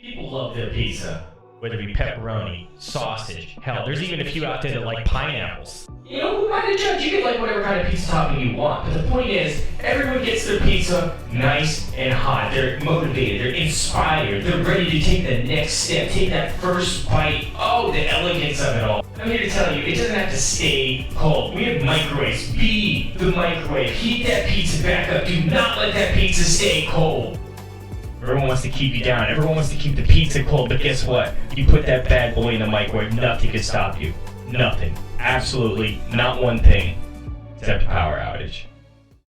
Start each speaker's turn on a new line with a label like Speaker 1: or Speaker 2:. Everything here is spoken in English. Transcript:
Speaker 1: People love their pizza. Whether it be pepperoni, sausage, hell, there's even a few out there that like pineapples. You know, who am I to judge? You can like whatever kind of pizza topping you want. But the point is, everyone gets their pizza nice and hot. They're motivated, they're inspired, they're ready to take the next step, take that first bite. Oh, the elegance of it all. I'm here to tell you, it doesn't have to stay cold. We have microwaves. Be the microwave. Heat that pizza back up. Do not let that pizza stay cold. Everyone wants to keep you down. Everyone wants to keep the pizza cold, but guess what? You put that bad boy in the microwave, nothing can stop you. Nothing. Absolutely not one thing except a power outage.